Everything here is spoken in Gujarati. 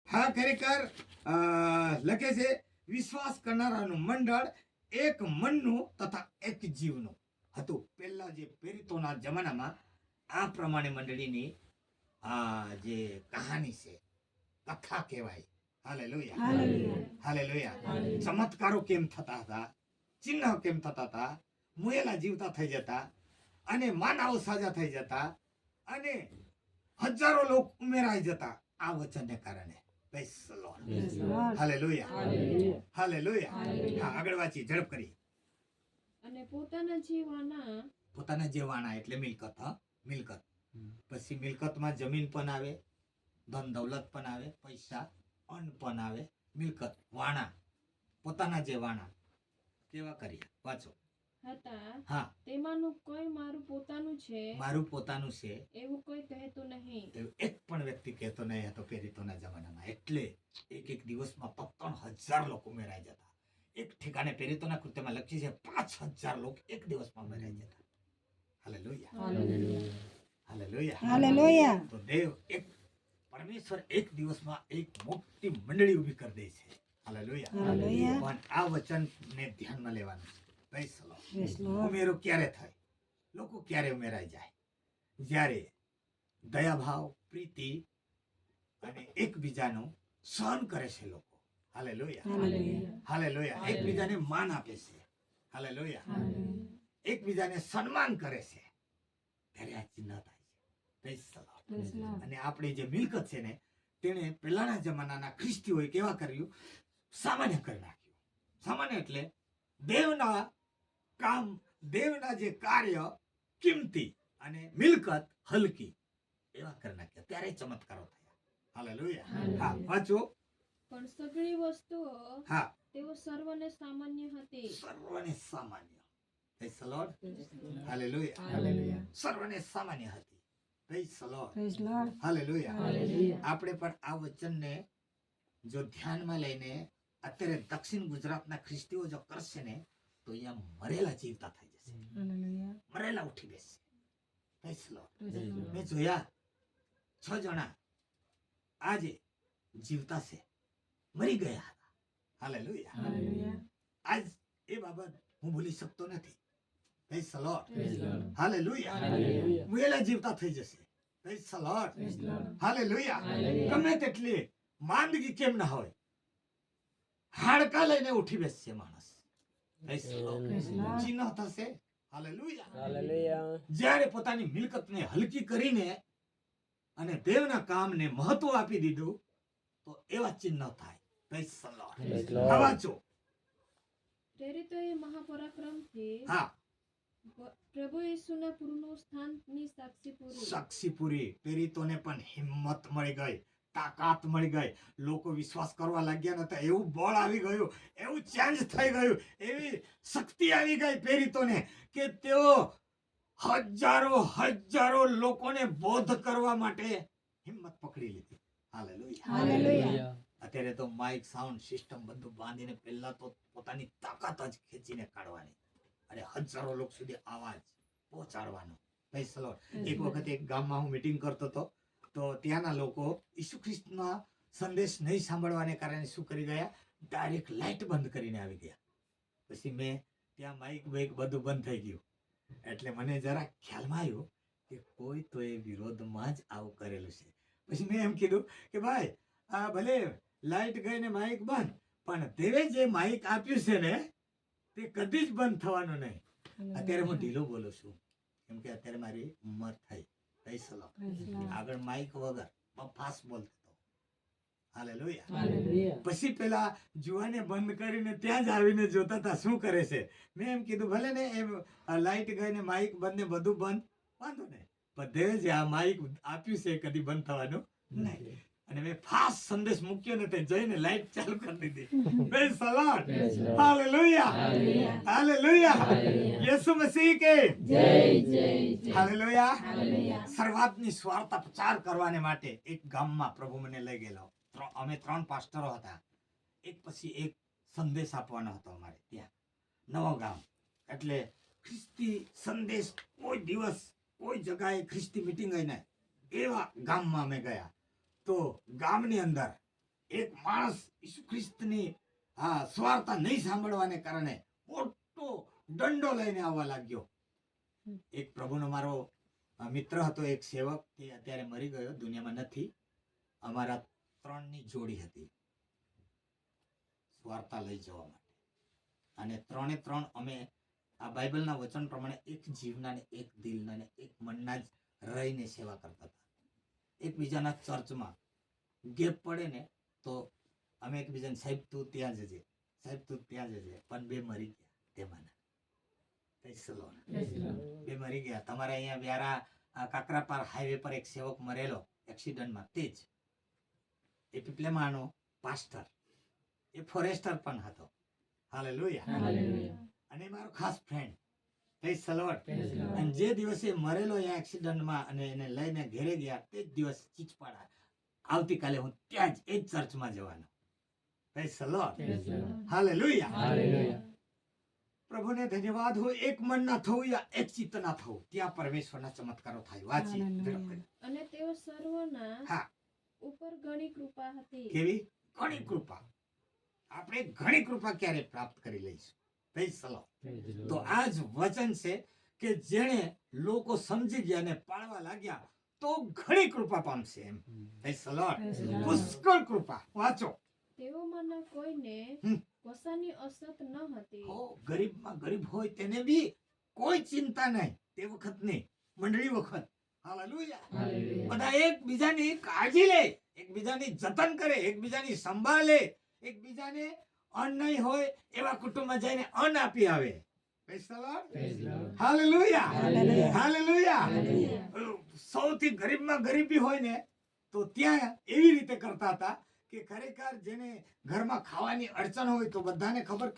હા ખરેખર લખે છે વિશ્વાસ કરનારાનું મંડળ એક મનનું તથા એક જીવનું હતું. પહેલા જે પ્રેરિતોના જમાનામાં આ પ્રમાણે મંડળીની આ જે કહાની છે, કથા કહેવાય. Hallelujah, hallelujah. ચમત્કારો કેમ થતા હતા, ચિહ્ન કેમ થતા હતા, મુયેલા જીવતા થઈ જતા, અને માનવો સાજા થઈ જતા, અને હજારો લોકો ઉમેરાઈ જતા આ વચનને કારણે. Praise the Lord. Hallelujah, hallelujah. હા, આગળ વાંચી ઝડપ કરી. અને પોતાના જે વાણા એટલે મિલકત. મિલકત પછી મિલકતમાં જમીન પણ આવે, ધન દૌલત પણ આવે, પૈસા અન્ન પણ આવે. મિલકત વાણા, પોતાના જે વાણા કેવા કરીએ વાંચો. હતા હા, તેમાંનું કોઈ મારું પોતાનું છે મારું પોતાનું છે એવું કોઈ કહેતું નહીં. એવું એક પણ વ્યક્તિ કહેતો નહીં હતો પ્રેરિતોના જમાનામાં. એટલે એક દિવસમાં 3,000 લોકો ઉમેરાઈ જતા. એક ઠેકાણે પ્રેરિતોના કૃત્યમાં લખ્યું છે 5,000 લોકો એક દિવસમાં ઉમેરાઈ જતા. Hallelujah, hallelujah, hallelujah. તો દેવ એક પરમેશ્વર એક દિવસમાં એક મોટી મંડળી ઊભી કરી દે છે. Hallelujah, hallelujah. પણ આ વચનને ધ્યાનમાં લેવાનું છે. Praise the Lord. Praise the Lord. ઉમેરો ક્યારે થાય, લોકો ક્યારે ઉમેરાઈ જાય? જ્યારે દયાભાવ, પ્રીતિ અને એકબીજાનું સહન કરે છે લોકો. Hallelujah, hallelujah. હાલેલુયા. એકબીજાને માન આપે છે. હાલેલુયા, એકબીજાને સન્માન કરે છે, ત્યારે આ ચિહ્ન થાય છે. Praise the Lord. Praise the Lord. અને આપણી જે મિલકત છે ને, તેને પહેલાના જમાનાના ખ્રિસ્તીઓએ કેવા કર્યું? સામાન્ય કરી નાખ્યું. સામાન્ય એટલે દેવના કામ, દેવના જે કાર્ય કિંમતી અને મિલકત હલકી એવા કરી નાખ્યા. ત્યારે ચમત્કારો થયા. હાલેલુયા. હા, વાંચો. પણ સગળી વસ્તુઓ હા, તેઓ સર્વને સામાન્ય હતી. સર્વને સામાન્ય. Praise the Lord. Hallelujah, hallelujah. સર્વને સામાન્ય હતી. Praise the Lord. Praise the Lord. Hallelujah. Hallelujah. આપણે પણ આ વચનને જો ધ્યાનમાં લઈને અત્યારે દક્ષિણ ગુજરાતના ખ્રિસ્તીઓ જો કરશે ને, તો અહીંયા મરેલા જીવતા થઈ જશે, હાલેલુયા. મરેલા ઉઠી બેસશે. Praise the Lord. Praise the Lord. મેં જોયા 6 જણા આજે જીવતા છે, મરી ગયા હતા. હાલેલુયા. હાલેલુયા. આજ એ બાબત હું ભૂલી શકતો નથી. Praise the Lord. Praise the Lord. Hallelujah. Hallelujah. મરેલા જીવતા થઈ જશે. Praise the Lord. Praise the Lord. Hallelujah. Hallelujah. ગમે તેટલી માંદગી કેમ ના હોય, હાડકા લઈને ઉઠી બેસશે માણસ. Praise the Lord. Praise the Lord. ચિહ્ન થશે. હાલેલુયા. હાલેલુયા. જ્યારે પોતાની મિલકતને હલકી કરીને અને દેવના કામને મહત્વ આપી દીધું, તો એવા ચિહ્ન થાય. Praise the Lord. Praise the Lord. આ વાંચો. પ્રેરિતોએ મહાપરાક્રમથી હા, પ્રભુ ઈસુના પુરનું સ્થાનની સાક્ષી પૂરી. સાક્ષી પૂરી. પ્રેરિતોને પણ હિંમત મળી ગઈ, તાકાત મળી ગઈ. લોકો વિશ્વાસ કરવા લાગ્યા નતા. એવું બળ આવી ગયું, એવું ચેન્જ થઈ ગયું, એવી શક્તિ આવી ગઈ પ્રેરિતોને કે તેઓ હજારો લોકોને બોધ કરવા માટે હિંમત પકડી લીધી. હાલેલુયા. હાલેલુયા. અત્યારે તો માઇક, સાઉન્ડ સિસ્ટમ બધું બાંધીને પહેલા તો પોતાની તાકાત જ ખેંચીને કાઢવાની અને હજારો લોકો સુધી અવાજ પહોંચાડવાનો. Praise the Lord. એક વખત એક ગામમાં હું મીટિંગ કરતો હતો, તો ત્યાંના લોકો ઈસુ ખ્રિસ્તના સંદેશ નહીં સાંભળવાને કારણે શું કરી ગયા? ડાયરેક્ટ લાઇટ બંધ કરીને આવી ગયા. પછી મેં ત્યાં માઇક બાઇક બધું બંધ થઈ ગયું. એટલે મને જરા ખ્યાલમાં આવ્યું કે કોઈ તો એ વિરોધમાં જ આવું કરેલું છે. પછી મેં એમ કીધું કે ભાઈ, આ ભલે લાઇટ ગઈ ને માઇક બંધ, પણ દેવે જે માઇક આપ્યું છે ને, તે કદી જ બંધ થવાનું નહીં. અત્યારે હું ઢીલો બોલું છું, કેમ કે અત્યારે મારી ઉંમર થઈ. Praise the Lord. Praise the Lord. આગળ માઇક વગર ફાસ્ટ બોલતો હતો. હાલેલુયા. હાલેલુયા. પછી પેલા જુવાને બંધ કરીને ત્યાં જ આવીને જોતા હતા શું કરે છે. મેં એમ કીધું ભલે ને એમ લાઇટ ગઈ ને માઇક બંધ ને બધું બંધ, વાંધો નહીં, પણ દેવે જે આ માઇક આપ્યું છે એ કદી બંધ થવાનું નહીં. અને મેં ફાસ્ટ સંદેશ મૂક્યો ને તે જઈને લાઇટ ચાલુ કરી દીધી. Praise the Lord. Praise the Lord. Hallelujah, hallelujah. Hallelujah. Hallelujah. Yesu Masih કે જય જય જય. હાલેલુયા. હાલેલુયા. શરૂઆતની સ્વાર્થ પ્રચાર કરવાને માટે એક ગામમાં પ્રભુ મને લઈ ગયેલો. અમે 3 પાસ્ટરો હતા. એક પછી એક સંદેશ આપવાનો હતો અમારે ત્યાં. નવો ગામ એટલે ખ્રિસ્તી સંદેશ કોઈ દિવસ કોઈ જગાએ ખ્રિસ્તી મીટિંગ હોય ને એવા ગામમાં અમે ગયા. તો ગામની અંદર એક માણસ ઈસુ ખ્રિસ્તની સ્વાર્થા નહીં સાંભળવાને કારણે મોટો દંડો લઈને આવવા લાગ્યો. એક પ્રભુનો મારો મિત્ર હતો, એક સેવક, તે અત્યારે મરી ગયો, દુનિયામાં નથી. અમારા 3 ની જોડી હતી સ્વાર્થા લઈ જવા માટે, અને 3 અમે આ બાઇબલના વચન પ્રમાણે એક જીવના ને એક દિલના ને એક મનના જ રહીને સેવા કરતા હતા. એકબીજાના ચર્ચમાં ગેપ પડે ને તો અમે એકબીજાને સાહેબ તું ત્યાં જજે, સાહેબ તું ત્યાં જજે, પણ 2 મરી ગયા તેમાંના. બે મરી ગયા. તમારે અહીંયા વ્યારા કાકરાપાર હાઈવે પર એક સેવક મરેલો એક્સિડન્ટમાં, તે જ એ પીપલેમાનો પાસ્ટર, એ ફોરેસ્ટર પણ હતો. હાલેલુયા. અને મારો ખાસ ફ્રેન્ડ, પ્રેઝ ધ લોર્ડ. અને જે દિવસે મરેલો એ એક્સિડન્ટમાં અને એને લઈને ઘેરે ગયા, તે જ દિવસ ચીચપાડા, આવતીકાલે હું ત્યાં જ એ જ ચર્ચમાં જવાનો. Praise the lord. હાલેલુયા. પ્રભુને ધન્યવાદ હોય. એક મન ના થવું યા એક ચિત્ત ના થવું, ત્યાં પરમેશ્વરના ચમત્કારો થાય. વાંચી અને તેઓ સર્વના હા. ઉપર ઘણી કૃપા હતી. કેવી ઘણી કૃપા. આપણે ઘણી કૃપા ક્યારે પ્રાપ્ત કરી લઈશું? Praise the lord. તો આ જ વચન છે કે જેણે લોકો સમજી ગયા અને પાળવા લાગ્યા તો ઘણી કૃપા પામશે. એમ પ્રેઝ ધ લોર્ડ. પુષ્કળ કૃપા. વાંચો. તેઓમાંના કોઈને વસાની અસત ન હતી. ગરીબમાં ગરીબ હોય તેને બી કોઈ ચિંતા નહીં. તે વખતની મંડળી વખત. હાલેલુયા. બધા એકબીજાની કાળજી લે, એકબીજાની જતન કરે, એકબીજાની સંભાળ લે, એકબીજાને અન્ન નહીં હોય એવા કુટુંબમાં જઈને અન્ન આપી આવે. Praise the lord. Hallelujah. Hallelujah. સૌથી ગરીબમાં ગરીબી હોય ને તો ત્યાં એવી રીતે કરતા હતા કે ખરેખર જેને ઘરમાં ખાવાની અડચણ હોય તો બધાને ખબર